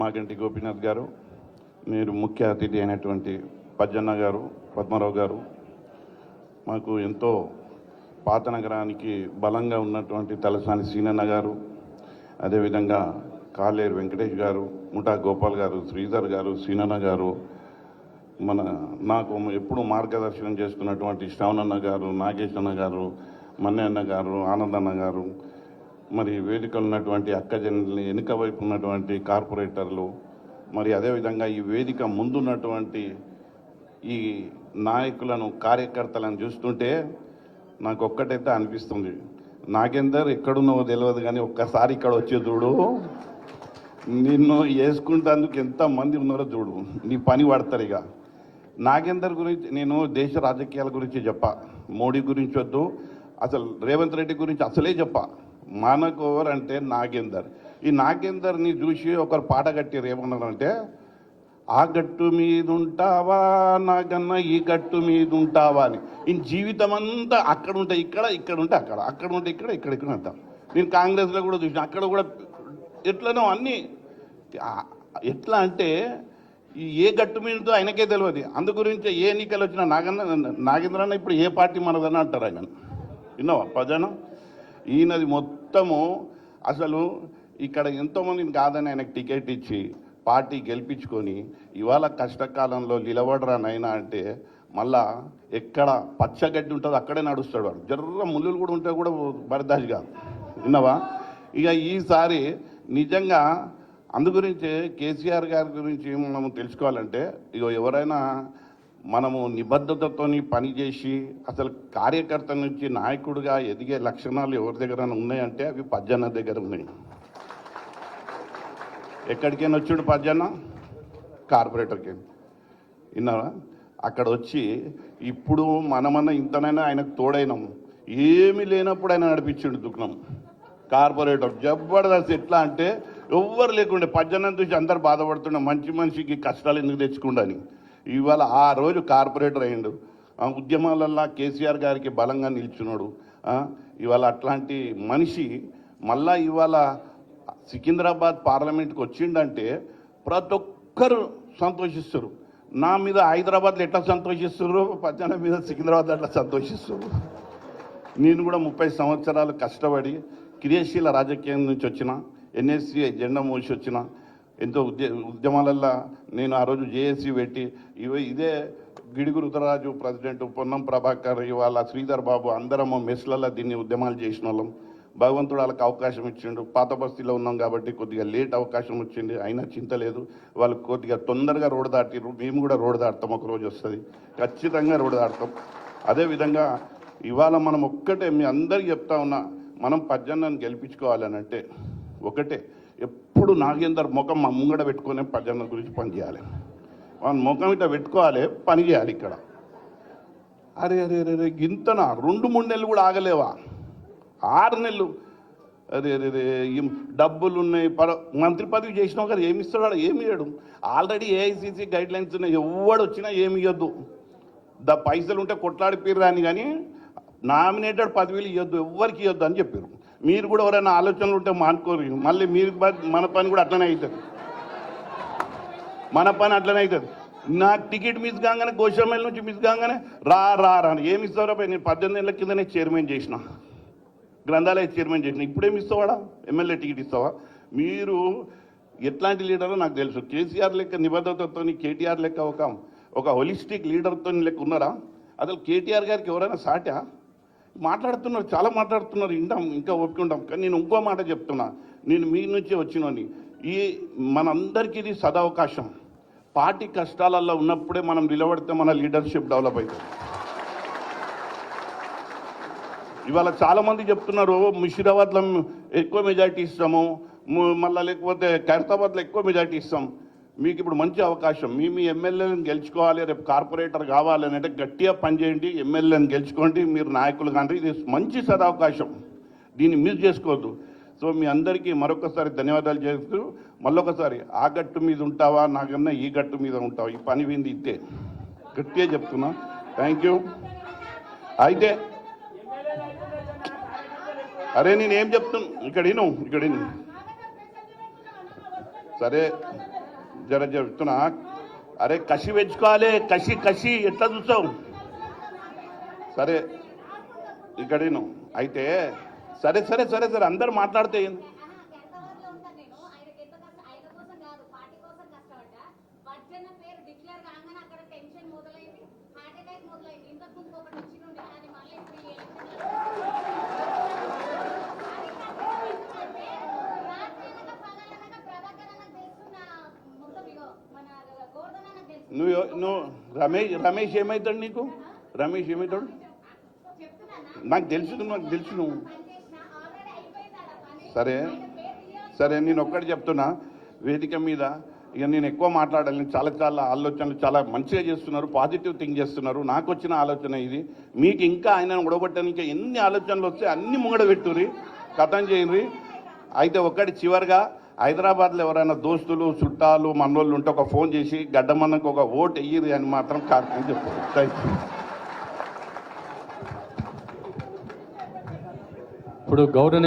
మాగంటి గోపీనాథ్ గారు, మీరు ముఖ్య అతిథి అయినటువంటి పజ్జన్న గారు, పద్మారావు గారు, మాకు ఎంతో పాత నగరానికి బలంగా ఉన్నటువంటి తలసాని సీనన్న గారు, అదేవిధంగా కాలేరు వెంకటేష్ గారు, ముఠా గోపాల్ గారు, శ్రీధర్ గారు, సీనన్న గారు, నాకు ఎప్పుడు మార్గదర్శనం చేసుకున్నటువంటి శ్రవణన్న గారు, నాగేశన్న గారు, మన్నయ్యన్న గారు, ఆనందన్న గారు, మరి వేదికలు ఉన్నటువంటి అక్కజనుల్ని, వెనుక వైపు ఉన్నటువంటి కార్పొరేటర్లు, మరి అదేవిధంగా ఈ వేదిక ముందున్నటువంటి ఈ నాయకులను, కార్యకర్తలను చూస్తుంటే నాకు ఒక్కటైతే అనిపిస్తుంది, నాగేందర్ ఎక్కడున్నావో తెలియదు కానీ ఒక్కసారి ఇక్కడ వచ్చే చూడు, నిన్ను వేసుకుంటేందుకు ఎంతమంది ఉన్నారో చూడు, నీ పని పడతారు. ఇక నాగేందర్ గురించి నేను దేశ రాజకీయాల గురించి చెప్పా, మోడీ గురించి వద్దు, అసలు రేవంత్ రెడ్డి గురించి అసలే చెప్పా. మనకు ఎవరంటే నాగేందర్. ఈ నాగేందర్ని చూసి ఒకరు పాట కట్టారు, ఏమన్నారంటే, ఆ గట్టు మీద ఉంటావా నాగన్న, ఈ గట్టు మీద ఉంటావా అని. ఈ జీవితం అంతా అక్కడ ఉంటే ఇక్కడ, ఇక్కడ ఉంటే అక్కడ, అక్కడ ఉంటే ఇక్కడ, ఇక్కడ ఇక్కడ అంటాం. నేను కాంగ్రెస్లో కూడా చూసిన, అక్కడ కూడా ఎట్లనో అన్నీ ఎట్లా అంటే ఏ గట్టు మీదతో ఆయనకే తెలియదు. అందు గురించి ఏ ఎన్నికలు వచ్చినా నాగేంద్రన్న ఇప్పుడు ఏ పార్టీ మనదని అంటారు. ఆయన విన్నావా ప్రజనం? ఈయనది మొత్తము అసలు ఇక్కడ ఎంతోమందిని కాదని ఆయనకు టికెట్ ఇచ్చి పార్టీ గెలిపించుకొని ఇవాళ కష్టకాలంలో నిలబడరానైనా అంటే మళ్ళా ఎక్కడ పచ్చగడ్డి ఉంటుందో అక్కడే నడుస్తాడు. వాడు జర్ర ముళ్ళులు కూడా ఉంటే కూడా బర్దాష్ కాదు. విన్నావా? ఇక ఈసారి నిజంగా అందుగురించే కేసీఆర్ గారి గురించి మనం తెలుసుకోవాలంటే, ఇక ఎవరైనా మనము నిబద్ధతతో పనిచేసి అసలు కార్యకర్త నుంచి నాయకుడిగా ఎదిగే లక్షణాలు ఎవరి దగ్గర ఉన్నాయంటే అవి పజ్జన్న దగ్గర ఉన్నాయి. ఎక్కడికైనా వచ్చాడు పజ్జన్న, కార్పొరేటర్కి విన్నారా, అక్కడ వచ్చి ఇప్పుడు మనమన్నా ఇంతనైనా ఆయనకు తోడైనాం. ఏమీ లేనప్పుడు ఆయన నడిపించిండు దుఃఖం. కార్పొరేటర్ జబర్దస్త్. ఎట్లా అంటే ఎవ్వరు లేకుండే పజ్జన్న చూసి అందరు బాధపడుతుండే, మంచి మనిషికి కష్టాలు ఎందుకు తెచ్చుకుండని. ఇవాళ ఆ రోజు కార్పొరేటర్ అయ్యిండు. ఉద్యమాలల్లో కేసీఆర్ గారికి బలంగా నిల్చున్నాడు. ఇవాళ అట్లాంటి మనిషి మళ్ళా ఇవాళ సికింద్రాబాద్ పార్లమెంట్కి వచ్చిండంటే ప్రతి ఒక్కరు సంతోషిస్తారు. నా మీద హైదరాబాద్లో ఎట్లా సంతోషిస్తారు, పజ్జన్న మీద సికింద్రాబాద్ అట్లా సంతోషిస్తారు. నేను కూడా 30 సంవత్సరాలు కష్టపడి క్రియాశీల రాజకీయం నుంచి వచ్చిన, ఎన్ఎస్సీ జెండా మోసి వచ్చిన, ఎంతో ఉద్యమాలల్లో నేను ఆ రోజు జేఏసీ పెట్టి ఇదే గిడుగు రుద్రరాజు ప్రెసిడెంట్, పొన్నం ప్రభాకర్, ఇవాళ శ్రీధర్ బాబు అందరము మెస్లలో దీన్ని ఉద్యమాలు చేసిన వాళ్ళం. భగవంతుడు వాళ్ళకి అవకాశం ఇచ్చిండు. పాత బస్తీలో ఉన్నాం కాబట్టి కొద్దిగా లేట్ అవకాశం వచ్చింది, అయినా చింత లేదు. వాళ్ళు కొద్దిగా తొందరగా రోడ్డు దాటిరు. మేము కూడా రోడ్డు దాటుతాం, ఒకరోజు వస్తుంది ఖచ్చితంగా రోడ్డు దాటుతాం. అదేవిధంగా ఇవాళ మనం ఒక్కటే మీ అందరికీ చెప్తా ఉన్నా, మనం పజ్జన్నను గెలిపించుకోవాలని అంటే ఒకటే, ఎప్పుడు నాగేందర్ ముఖం మా ముంగడ పెట్టుకునే పజ్జన్న గురించి పనిచేయాలి. వాళ్ళ ముఖం ఇట్లా పెట్టుకోవాలి, పని చేయాలి. ఇక్కడ అరే అరే అరే గింతనా 2-3 నెలలు కూడా ఆగలేవా? 6 నెలలు. అరే అరే డబ్బులు ఉన్నాయి, మంత్రి పదవి చేసినావు కదా, ఏమి ఇస్తాడు? ఏమి ఇవ్వడు. ఆల్రెడీ ఏఐసిసి గైడ్ లైన్స్ ఉన్నాయి, ఎవడు వచ్చినా ఏమి ఇవ్వద్దు. పైసలు ఉంటే కొట్లాడిపోయారు అని, కానీ నామినేటెడ్ పదవిలు ఇవ్వద్దు, ఎవరికి ఇవ్వద్దు అని చెప్పారు. మీరు కూడా ఎవరైనా ఆలోచనలు ఉంటే మానుకోరు. మళ్ళీ మీరు మన పని కూడా అట్లనే అవుతుంది, మన పని అట్లనే అవుతుంది. నాకు టికెట్ మిస్ కాగానే, గోషామేల నుంచి మిస్ కాగానే రా రా రా ఏమి ఇస్తారా? నేను 18 ఏళ్ళ కిందనే చైర్మన్ చేసిన, గ్రంథాలయ చైర్మన్ చేసిన. ఇప్పుడేమి ఇస్తావాడా? ఎమ్మెల్యే టికెట్ ఇస్తావా? మీరు ఎట్లాంటి లీడరో నాకు తెలుసు. కేసీఆర్ లెక్క నిబద్ధతతో, కేటీఆర్ లెక్క ఒక హోలిస్టిక్ లీడర్తో లెక్క ఉన్నారా? అసలు కేటీఆర్ గారికి ఎవరైనా సాటా? మాట్లాడుతున్నారు, చాలా మాట్లాడుతున్నారు, వింటాం, ఇంకా ఒప్పుకుంటాం. కానీ నేను ఇంకో మాట చెప్తున్నా, నేను మీ నుంచే వచ్చినని, ఈ మనందరికీ ఇది సదవకాశం. పార్టీ కష్టాలలో ఉన్నప్పుడే మనం నిలబడితే మన లీడర్షిప్ డెవలప్ అవుతుంది. ఇవాళ చాలామంది చెప్తున్నారు ముషిరాబాద్లో ఎక్కువ మెజార్టీ ఇస్తాము, మళ్ళీ లేకపోతే ఖైరతాబాద్లో ఎక్కువ మెజార్టీ ఇస్తాం. మీకు ఇప్పుడు మంచి అవకాశం, మీ ఎమ్మెల్యేలను గెలుచుకోవాలి, రేపు కార్పొరేటర్ కావాలి అని అంటే గట్టిగా పనిచేయండి, ఎమ్మెల్యేలను గెలుచుకోండి, మీరు నాయకులు కానీ. ఇది మంచి సదవకాశం, దీన్ని మిస్ చేసుకోవద్దు. సో మీ అందరికీ మరొకసారి ధన్యవాదాలు చేస్తూ, మళ్ళొకసారి ఆ గట్టు మీద ఉంటావా నాకన్నా, ఈ గట్టు మీద ఉంటావా, ఈ పని వింది ఇద్దే గట్టిగా చెప్తున్నా. Thank you. అయితే అరే నేనేం చెప్తున్నా, ఇక్కడ సరే జర చెప్తున్నా, అరే కసి పెంచుకోవాలి, కసి కసి ఎట్లా చూస్తావు? సరే ఇక్కడ అయితే సరే సరే సరే సరే అందరు మాట్లాడితే ఏంది? నువ్వు రమేష్ ఏమవుతాడు నీకు? రమేష్ ఏమవుతాడు? నాకు తెలుసు నువ్వు. సరే సరే నేను ఒక్కటి చెప్తున్నా, వేదిక మీద ఇక నేను ఎక్కువ మాట్లాడాలి. చాలా చాలా ఆలోచనలు చాలా మంచిగా చేస్తున్నారు, పాజిటివ్ థింక్ చేస్తున్నారు. నాకు వచ్చిన ఆలోచన ఇది. మీకు ఇంకా ఆయనను గొడవబట్టడానికి ఎన్ని ఆలోచనలు వస్తే అన్ని ముంగడ పెట్టుర్రి, కథం చేయండి. అయితే ఒక్కటి చివరిగా, హైదరాబాద్లో ఎవరైనా దోస్తులు చుట్టాలు మనోళ్ళు ఉంటే ఒక ఫోన్ చేసి గడ్డమన్నకు ఒక ఓటు వెయ్యిరి అని మాత్రం కార్యక్రమం చెప్తారు. Thank you. ఇప్పుడు గౌరవ